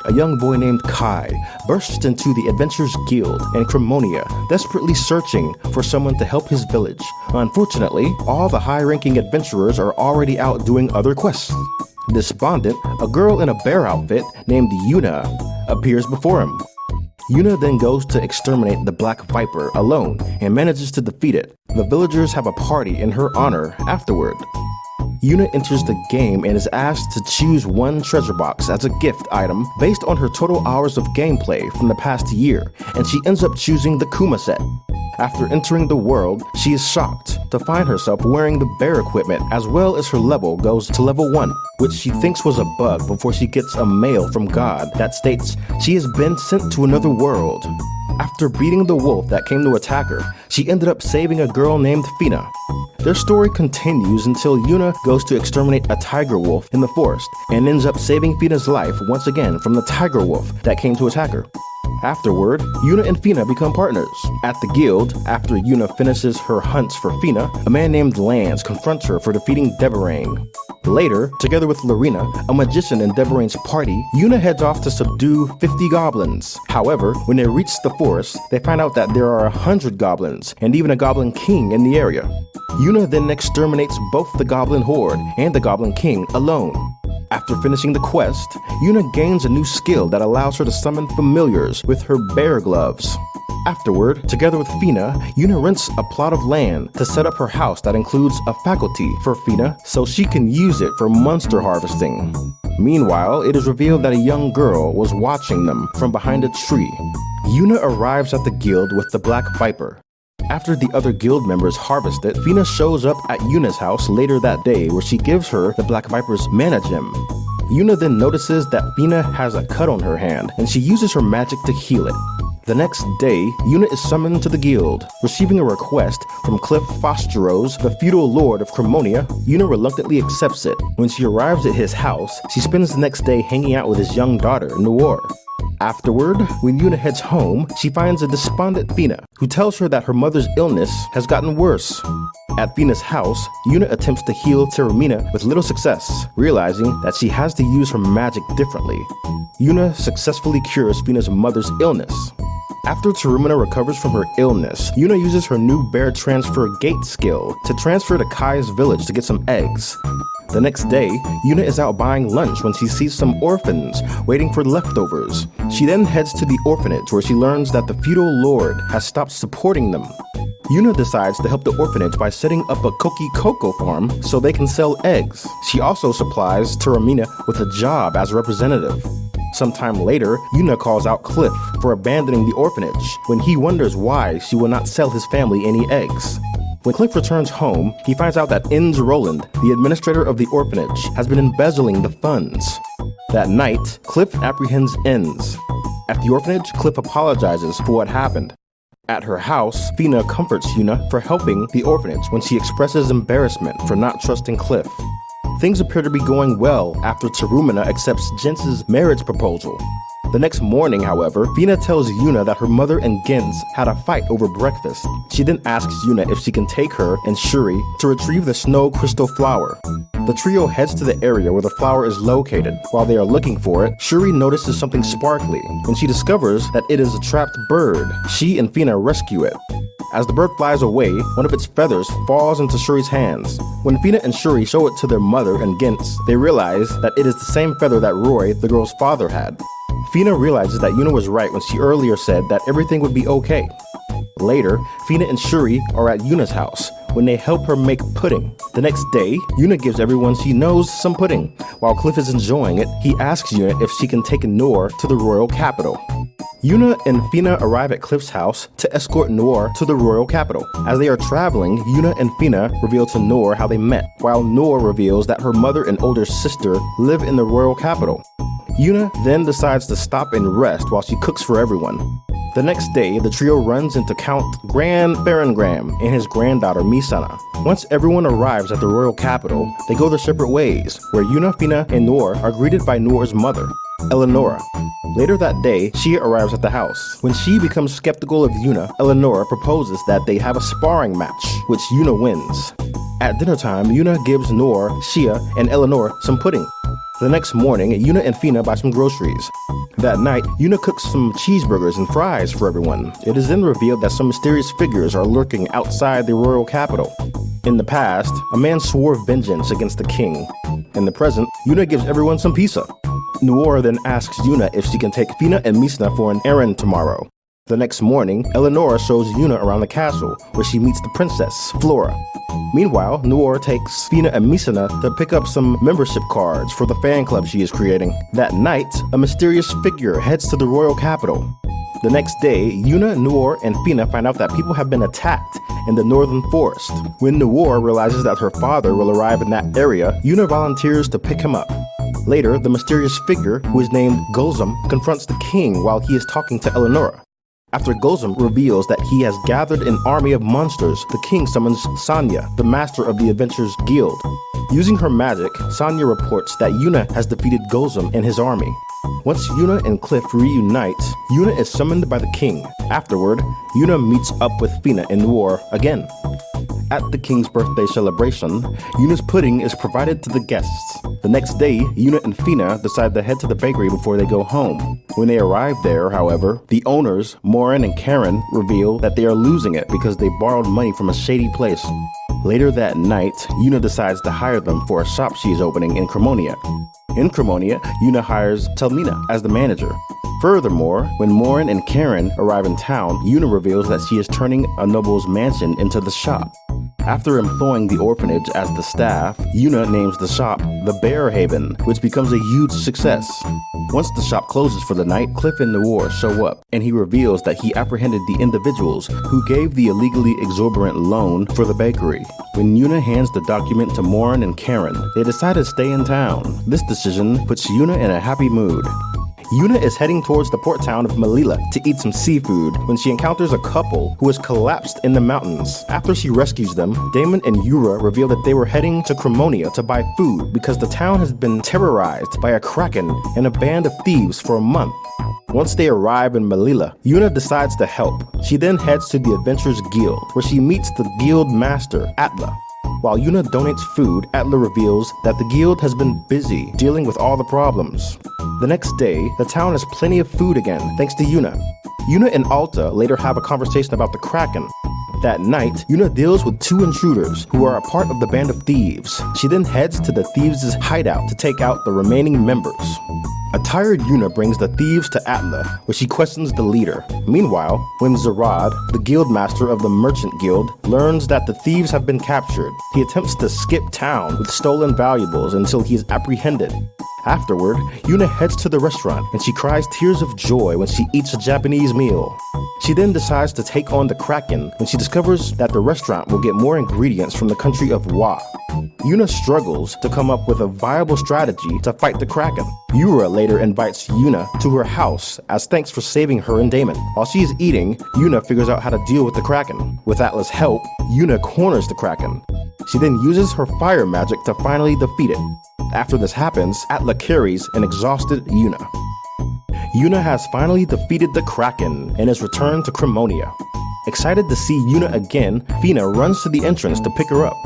a young boy named Kai bursts into the Adventurers Guild in Cremonia, desperately searching for someone to help his village. Unfortunately, all the high-ranking adventurers are already out doing other quests. Despondent, a girl in a bear outfit named Yuna appears before him. Yuna then goes to exterminate the Black Viper alone and manages to defeat it. The villagers have a party in her honor afterward. Yuna enters the game and is asked to choose one treasure box as a gift item based on her total hours of gameplay from the past year, and she ends up choosing the KUMA set. After entering the world, she is shocked to find herself wearing the bear equipment, as well as her level goes to level 1, which she thinks was a bug before she gets a mail from God that states she has been sent to another world. After beating the wolf that came to attack her, she ended up saving a girl named Fina. Their story continues until Yuna goes to exterminate a tiger wolf in the forest and ends up saving Fina's life once again from the tiger wolf that came to attack her. Afterward, Yuna and Fina become partners. At the guild, after Yuna finishes her hunts for Fina, a man named Lance confronts her for defeating Deborane. Later, together with Lorena, a magician in Deborane's party, Yuna heads off to subdue 50 goblins. However, when they reach the forest, they find out that there are 100 goblins, and even a goblin king in the area. Yuna then exterminates both the goblin horde and the goblin king alone. After finishing the quest, Yuna gains a new skill that allows her to summon familiars with her bear gloves. Afterward, together with Fina, Yuna rents a plot of land to set up her house that includes a faculty for Fina so she can use it for monster harvesting. Meanwhile, it is revealed that a young girl was watching them from behind a tree. Yuna arrives at the guild with the Black Viper. After the other guild members harvest it, Fina shows up at Yuna's house later that day where she gives her the Black Viper's mana gem. Yuna then notices that Fina has a cut on her hand and she uses her magic to heal it. The next day, Yuna is summoned to the guild. Receiving a request from Cliff Fosteros, the feudal lord of Cremonia, Yuna reluctantly accepts it. When she arrives at his house, she spends the next day hanging out with his young daughter, Noor. Afterward, when Yuna heads home, she finds a despondent Fina, who tells her that her mother's illness has gotten worse. At Fina's house, Yuna attempts to heal Terumina with little success, realizing that she has to use her magic differently. Yuna successfully cures Fina's mother's illness. After Terumina recovers from her illness, Yuna uses her new bear transfer gate skill to transfer to Kai's village to get some eggs. The next day, Yuna is out buying lunch when she sees some orphans waiting for leftovers. She then heads to the orphanage where she learns that the feudal lord has stopped supporting them. Yuna decides to help the orphanage by setting up a cookie cocoa farm so they can sell eggs. She also supplies Terumina with a job as a representative. Sometime later, Yuna calls out Cliff for abandoning the orphanage when he wonders why she will not sell his family any eggs. When Cliff returns home, he finds out that Enz Roland, the administrator of the orphanage, has been embezzling the funds. That night, Cliff apprehends Enz. At the orphanage, Cliff apologizes for what happened. At her house, Fina comforts Yuna for helping the orphanage when she expresses embarrassment for not trusting Cliff. Things appear to be going well after Terumina accepts Jens's marriage proposal. The next morning, however, Fina tells Yuna that her mother and Gens had a fight over breakfast. She then asks Yuna if she can take her and Shuri to retrieve the snow crystal flower. The trio heads to the area where the flower is located. While they are looking for it, Shuri notices something sparkly. When she discovers that it is a trapped bird, she and Fina rescue it. As the bird flies away, one of its feathers falls into Shuri's hands. When Fina and Shuri show it to their mother and Gens, they realize that it is the same feather that Roy, the girl's father, had. Fina realizes that Yuna was right when she earlier said that everything would be okay. Later, Fina and Shuri are at Yuna's house when they help her make pudding. The next day, Yuna gives everyone she knows some pudding. While Cliff is enjoying it, he asks Yuna if she can take Noor to the royal capital. Yuna and Fina arrive at Cliff's house to escort Noor to the royal capital. As they are traveling, Yuna and Fina reveal to Noor how they met, while Noor reveals that her mother and older sister live in the royal capital. Yuna then decides to stop and rest while she cooks for everyone. The next day, the trio runs into Count Gran Berengram and his granddaughter Misana. Once everyone arrives at the royal capital, they go their separate ways, where Yuna, Fina, and Noor are greeted by Noor's mother, Eleonora. Later that day, Shia arrives at the house. When she becomes skeptical of Yuna, Eleonora proposes that they have a sparring match, which Yuna wins. At dinner time, Yuna gives Noor, Shia, and Eleanor some pudding. The next morning, Yuna and Fina buy some groceries. That night, Yuna cooks some cheeseburgers and fries for everyone. It is then revealed that some mysterious figures are lurking outside the royal capital. In the past, a man swore vengeance against the king. In the present, Yuna gives everyone some pizza. Noir then asks Yuna if she can take Fina and Misna for an errand tomorrow. The next morning, Eleanor shows Yuna around the castle, where she meets the princess, Flora. Meanwhile, Noir takes Fina and Misna to pick up some membership cards for the fan club she is creating. That night, a mysterious figure heads to the royal capital. The next day, Yuna, Noir, and Fina find out that people have been attacked in the northern forest. When Noir realizes that her father will arrive in that area, Yuna volunteers to pick him up. Later, the mysterious figure, who is named Gulzum, confronts the king while he is talking to Eleanor. After Gulzum reveals that he has gathered an army of monsters, the king summons Sanya, the master of the Adventurers Guild. Using her magic, Sanya reports that Yuna has defeated Gulzum and his army. Once Yuna and Cliff reunite, Yuna is summoned by the king. Afterward, Yuna meets up with Fina and Noir again. At the king's birthday celebration, Yuna's pudding is provided to the guests. The next day, Yuna and Fina decide to head to the bakery before they go home. When they arrive there, however, the owners, Morin and Karen, reveal that they are losing it because they borrowed money from a shady place. Later that night, Yuna decides to hire them for a shop she is opening in Cremonia. In Cremonia, Yuna hires Telmina as the manager. Furthermore, when Morin and Karen arrive in town, Yuna reveals that she is turning a noble's mansion into the shop. After employing the orphanage as the staff, Yuna names the shop the Bear Haven, which becomes a huge success. Once the shop closes for the night, Cliff and Noir show up, and he reveals that he apprehended the individuals who gave the illegally exorbitant loan for the bakery. When Yuna hands the document to Morin and Karen, they decide to stay in town. This decision puts Yuna in a happy mood. Yuna is heading towards the port town of Melilla to eat some seafood when she encounters a couple who has collapsed in the mountains. After she rescues them, Damon and Yura reveal that they were heading to Cremonia to buy food because the town has been terrorized by a kraken and a band of thieves for a month. Once they arrive in Melilla, Yuna decides to help. She then heads to the Adventurers Guild, where she meets the guild master, Atla. While Yuna donates food, Atla reveals that the guild has been busy dealing with all the problems. The next day, the town has plenty of food again, thanks to Yuna. Yuna and Alta later have a conversation about the Kraken. That night, Yuna deals with two intruders who are a part of the band of thieves. She then heads to the thieves' hideout to take out the remaining members. A tired Yuna brings the thieves to Atla, where she questions the leader. Meanwhile, when Zarad, the guild master of the Merchant Guild, learns that the thieves have been captured, he attempts to skip town with stolen valuables until he is apprehended. Afterward, Yuna heads to the restaurant and she cries tears of joy when she eats a Japanese meal. She then decides to take on the Kraken when she discovers that the restaurant will get more ingredients from the country of Wa. Yuna struggles to come up with a viable strategy to fight the Kraken. Yura later invites Yuna to her house as thanks for saving her and Damon. While she is eating, Yuna figures out how to deal with the Kraken. With Atla's help, Yuna corners the Kraken. She then uses her fire magic to finally defeat it. After this happens, Atla carries an exhausted Yuna. Yuna has finally defeated the Kraken and is returned to Cremonia. Excited to see Yuna again, Fina runs to the entrance to pick her up.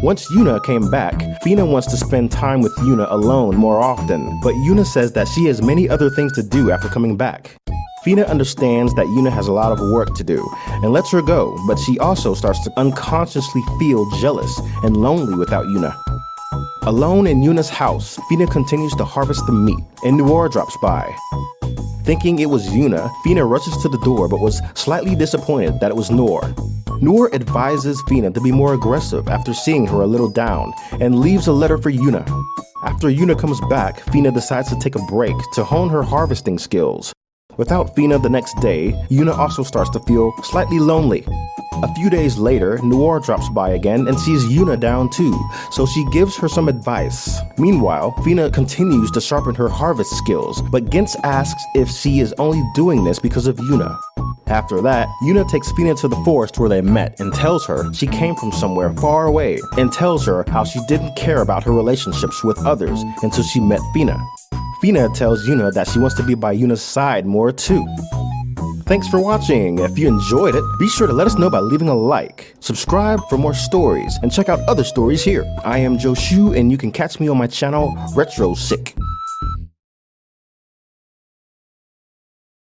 Once Yuna came back, Fina wants to spend time with Yuna alone more often, but Yuna says that she has many other things to do after coming back. Fina understands that Yuna has a lot of work to do and lets her go, but she also starts to unconsciously feel jealous and lonely without Yuna. Alone in Yuna's house, Fina continues to harvest the meat, and Noir drops by. Thinking it was Yuna, Fina rushes to the door but was slightly disappointed that it was Noir. Noir advises Fina to be more aggressive after seeing her a little down, and leaves a letter for Yuna. After Yuna comes back, Fina decides to take a break to hone her harvesting skills. Without Fina the next day, Yuna also starts to feel slightly lonely. A few days later, Noir drops by again and sees Yuna down too, so she gives her some advice. Meanwhile, Fina continues to sharpen her harvest skills, but Gintz asks if she is only doing this because of Yuna. After that, Yuna takes Fina to the forest where they met and tells her she came from somewhere far away, and tells her how she didn't care about her relationships with others until she met Fina. Fina tells Yuna that she wants to be by Yuna's side more too. Thanks for watching. If you enjoyed it, be sure to let us know by leaving a like, subscribe for more stories, and check out other stories here. I am Joe Shu, and you can catch me on my channel, Retro Sick.